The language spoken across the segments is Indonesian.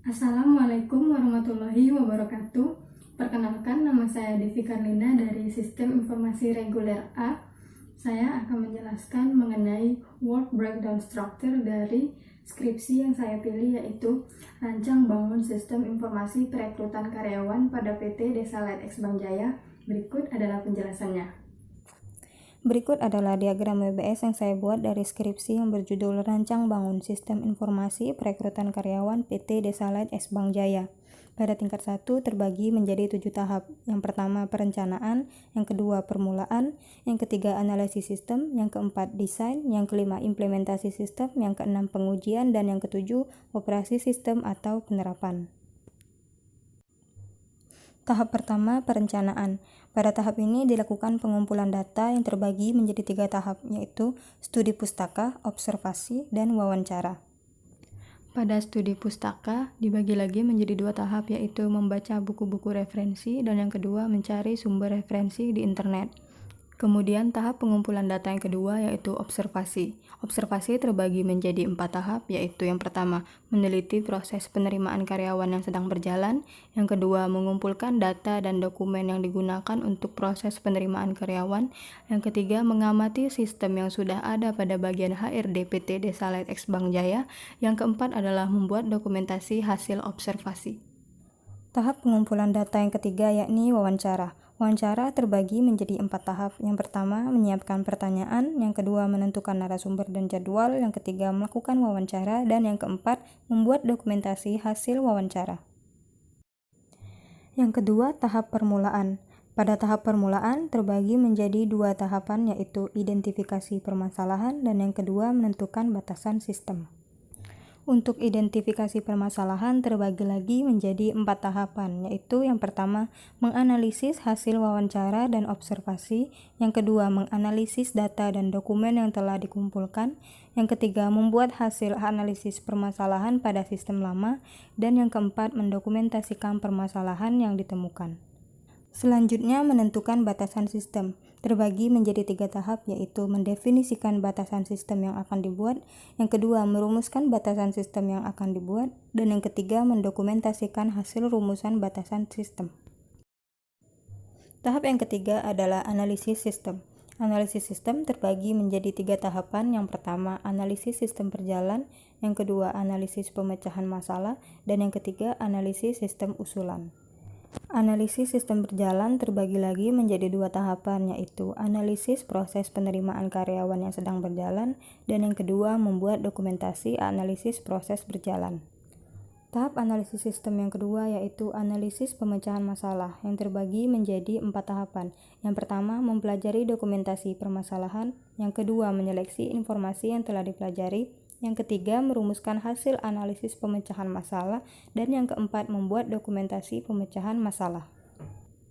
Assalamualaikum warahmatullahi wabarakatuh. Perkenalkan, nama saya Devi Karlina dari Sistem Informasi Reguler A. Saya akan menjelaskan mengenai Work Breakdown Structure dari skripsi yang saya pilih, yaitu Rancang Bangun Sistem Informasi Perekrutan Karyawan pada PT Desa Light X Bank Jaya. Berikut adalah penjelasannya. Berikut adalah diagram WBS yang saya buat dari skripsi yang berjudul Rancang Bangun Sistem Informasi Perekrutan Karyawan PT Desa Light X Bank Jaya. Pada tingkat 1 terbagi menjadi 7 tahap. Yang pertama perencanaan, yang kedua permulaan, yang ketiga analisis sistem, yang keempat desain, yang kelima implementasi sistem, yang keenam pengujian, dan yang ketujuh operasi sistem atau penerapan. Tahap pertama, perencanaan. Pada tahap ini dilakukan pengumpulan data yang terbagi menjadi 3 tahap, yaitu studi pustaka, observasi, dan wawancara. Pada studi pustaka dibagi lagi menjadi 2 tahap, yaitu membaca buku-buku referensi dan yang kedua mencari sumber referensi di internet. Kemudian tahap pengumpulan data yang kedua yaitu observasi. Observasi terbagi menjadi 4 tahap, yaitu yang pertama meneliti proses penerimaan karyawan yang sedang berjalan, yang kedua mengumpulkan data dan dokumen yang digunakan untuk proses penerimaan karyawan, yang ketiga mengamati sistem yang sudah ada pada bagian HRD PT Desa Light X Bank Jaya, yang keempat adalah membuat dokumentasi hasil observasi. Tahap pengumpulan data yang ketiga yakni wawancara. Wawancara terbagi menjadi 4 tahap. Yang pertama, menyiapkan pertanyaan. Yang kedua, menentukan narasumber dan jadwal. Yang ketiga, melakukan wawancara. Dan yang keempat, membuat dokumentasi hasil wawancara. Yang kedua, tahap permulaan. Pada tahap permulaan terbagi menjadi 2 tahapan, yaitu identifikasi permasalahan dan yang kedua, menentukan batasan sistem. Untuk identifikasi permasalahan terbagi lagi menjadi 4 tahapan, yaitu yang pertama menganalisis hasil wawancara dan observasi, yang kedua menganalisis data dan dokumen yang telah dikumpulkan, yang ketiga membuat hasil analisis permasalahan pada sistem lama, dan yang keempat mendokumentasikan permasalahan yang ditemukan. Selanjutnya menentukan batasan sistem. Terbagi menjadi 3 tahap, yaitu mendefinisikan batasan sistem yang akan dibuat, yang kedua merumuskan batasan sistem yang akan dibuat, dan yang ketiga mendokumentasikan hasil rumusan batasan sistem. Tahap yang ketiga adalah analisis sistem. Analisis sistem terbagi menjadi 3 tahapan. Yang pertama analisis sistem berjalan, yang kedua analisis pemecahan masalah, dan yang ketiga analisis sistem usulan. Analisis sistem berjalan terbagi lagi menjadi 2 tahapan, yaitu analisis proses penerimaan karyawan yang sedang berjalan, dan yang kedua membuat dokumentasi analisis proses berjalan. Tahap analisis sistem yang kedua yaitu analisis pemecahan masalah yang terbagi menjadi 4 tahapan. Yang pertama mempelajari dokumentasi permasalahan, yang kedua menyeleksi informasi yang telah dipelajari, yang ketiga merumuskan hasil analisis pemecahan masalah, dan yang keempat membuat dokumentasi pemecahan masalah.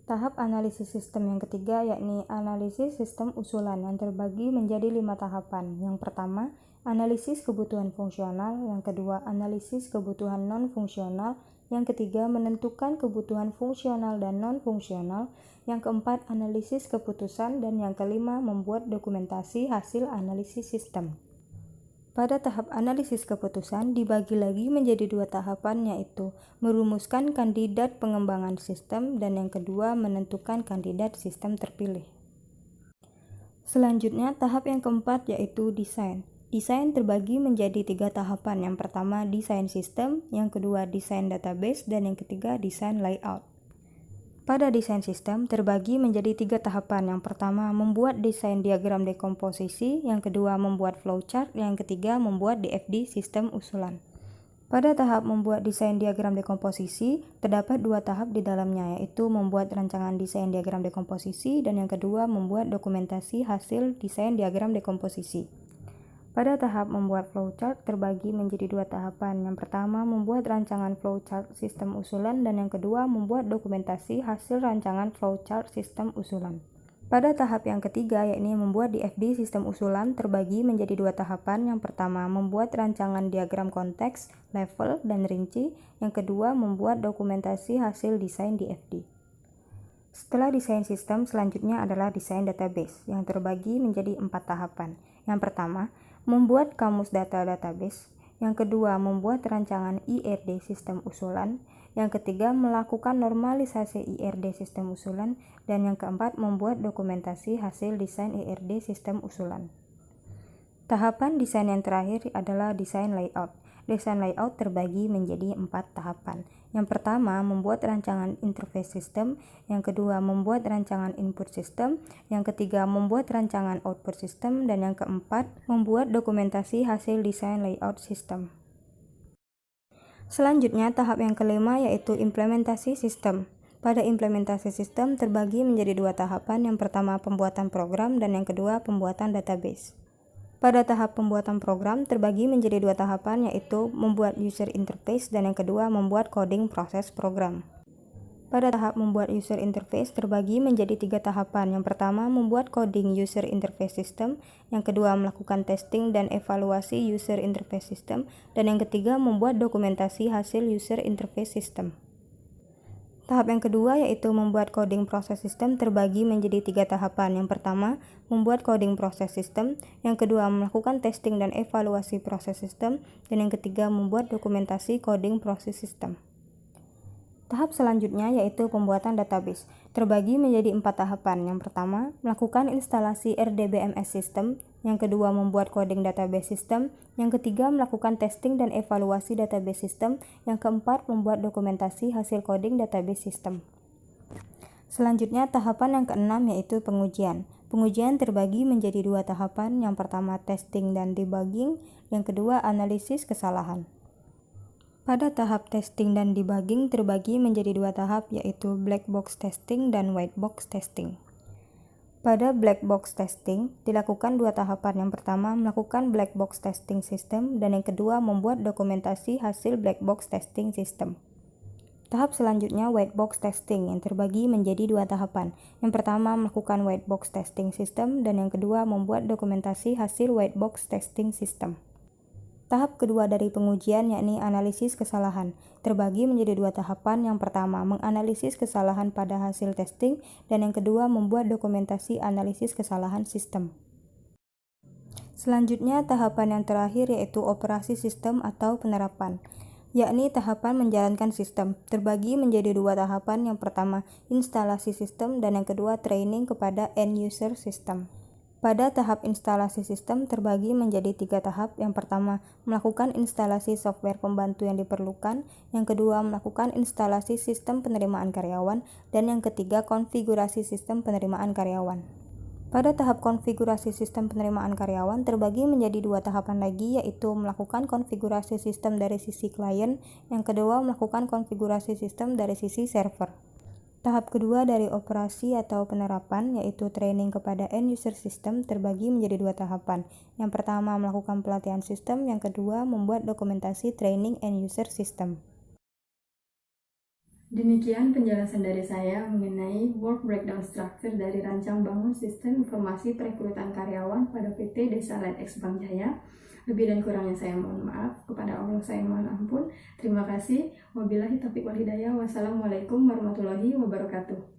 Tahap analisis sistem yang ketiga yakni analisis sistem usulan yang terbagi menjadi 5 tahapan. Yang pertama analisis kebutuhan fungsional, yang kedua analisis kebutuhan non-fungsional, yang ketiga menentukan kebutuhan fungsional dan non-fungsional, yang keempat analisis keputusan, dan yang kelima membuat dokumentasi hasil analisis sistem. Pada tahap analisis keputusan dibagi lagi menjadi 2 tahapan, yaitu merumuskan kandidat pengembangan sistem dan yang kedua menentukan kandidat sistem terpilih. Selanjutnya tahap yang keempat yaitu desain. Desain terbagi menjadi 3 tahapan. Yang pertama desain sistem, yang kedua desain database, dan yang ketiga desain layout. Pada desain sistem terbagi menjadi 3 tahapan. Yang pertama membuat desain diagram dekomposisi, yang kedua membuat flowchart, yang ketiga membuat DFD sistem usulan. Pada tahap membuat desain diagram dekomposisi terdapat 2 tahap di dalamnya, yaitu membuat rancangan desain diagram dekomposisi dan yang kedua membuat dokumentasi hasil desain diagram dekomposisi. Pada tahap membuat flowchart terbagi menjadi 2 tahapan. Yang pertama membuat rancangan flowchart sistem usulan dan yang kedua membuat dokumentasi hasil rancangan flowchart sistem usulan. Pada tahap yang ketiga yakni membuat DFD sistem usulan terbagi menjadi 2 tahapan. Yang pertama membuat rancangan diagram konteks, level, dan rinci. Yang kedua membuat dokumentasi hasil desain DFD. Setelah desain sistem, selanjutnya adalah desain database yang terbagi menjadi 4 tahapan. Yang pertama membuat kamus data database, Yang kedua, membuat rancangan IRD sistem usulan. Yang ketiga, melakukan normalisasi IRD sistem usulan. Dan yang keempat, membuat dokumentasi hasil desain IRD sistem usulan. Tahapan desain yang terakhir adalah desain layout. Desain layout terbagi menjadi 4 tahapan. Yang pertama, membuat rancangan interface system. Yang kedua, membuat rancangan input system. Yang ketiga, membuat rancangan output system. Dan yang keempat, membuat dokumentasi hasil desain layout system. Selanjutnya, tahap yang kelima yaitu implementasi sistem. Pada implementasi sistem terbagi menjadi 2 tahapan. Yang pertama, pembuatan program, dan yang kedua, pembuatan database. Pada tahap pembuatan program terbagi menjadi 2 tahapan, yaitu membuat user interface dan yang kedua membuat coding proses program. Pada tahap membuat user interface terbagi menjadi 3 tahapan. Yang pertama, membuat coding user interface system, yang kedua melakukan testing dan evaluasi user interface system, dan yang ketiga membuat dokumentasi hasil user interface system. Tahap yang kedua yaitu membuat coding proses sistem terbagi menjadi 3 tahapan. Yang pertama, membuat coding proses sistem, yang kedua melakukan testing dan evaluasi proses sistem, dan yang ketiga membuat dokumentasi coding proses sistem. Tahap selanjutnya yaitu pembuatan database, terbagi menjadi 4 tahapan. Yang pertama, melakukan instalasi RDBMS system, yang kedua membuat coding database system, yang ketiga melakukan testing dan evaluasi database system, yang keempat membuat dokumentasi hasil coding database system. Selanjutnya tahapan yang keenam yaitu pengujian. Pengujian terbagi menjadi 2 tahapan, yang pertama testing dan debugging, yang kedua analisis kesalahan. Pada tahap testing dan debugging terbagi menjadi 2 tahap yaitu black box testing dan white box testing. Pada black box testing dilakukan 2 tahapan. Yang pertama melakukan black box testing system dan yang kedua membuat dokumentasi hasil black box testing system. Tahap selanjutnya white box testing yang terbagi menjadi 2 tahapan. Yang pertama melakukan white box testing system dan yang kedua membuat dokumentasi hasil white box testing system. Tahap kedua dari pengujian yakni analisis kesalahan, terbagi menjadi 2 tahapan. Yang pertama menganalisis kesalahan pada hasil testing dan yang kedua membuat dokumentasi analisis kesalahan sistem. Selanjutnya tahapan yang terakhir yaitu operasi sistem atau penerapan, yakni tahapan menjalankan sistem, terbagi menjadi 2 tahapan. Yang pertama instalasi sistem dan yang kedua training kepada end user system. Pada tahap instalasi sistem terbagi menjadi 3 tahap. Yang pertama, melakukan instalasi software pembantu yang diperlukan. Yang kedua, melakukan instalasi sistem penerimaan karyawan. Dan yang ketiga, konfigurasi sistem penerimaan karyawan. Pada tahap konfigurasi sistem penerimaan karyawan terbagi menjadi 2 tahapan lagi, yaitu melakukan konfigurasi sistem dari sisi klien. Yang kedua, melakukan konfigurasi sistem dari sisi server. Tahap kedua dari operasi atau penerapan yaitu training kepada end user system terbagi menjadi 2 tahapan. Yang pertama melakukan pelatihan sistem, yang kedua membuat dokumentasi training end user system. Demikian penjelasan dari saya mengenai work breakdown structure dari rancang bangun sistem informasi perekrutan karyawan pada PT Desa Ledex Bank Jaya. Lebih dan kurangnya saya mohon maaf. Kepada Allah saya mohon ampun. Terima kasih. Wabillahi taufiq wal hidayah. Wassalamualaikum warahmatullahi wabarakatuh.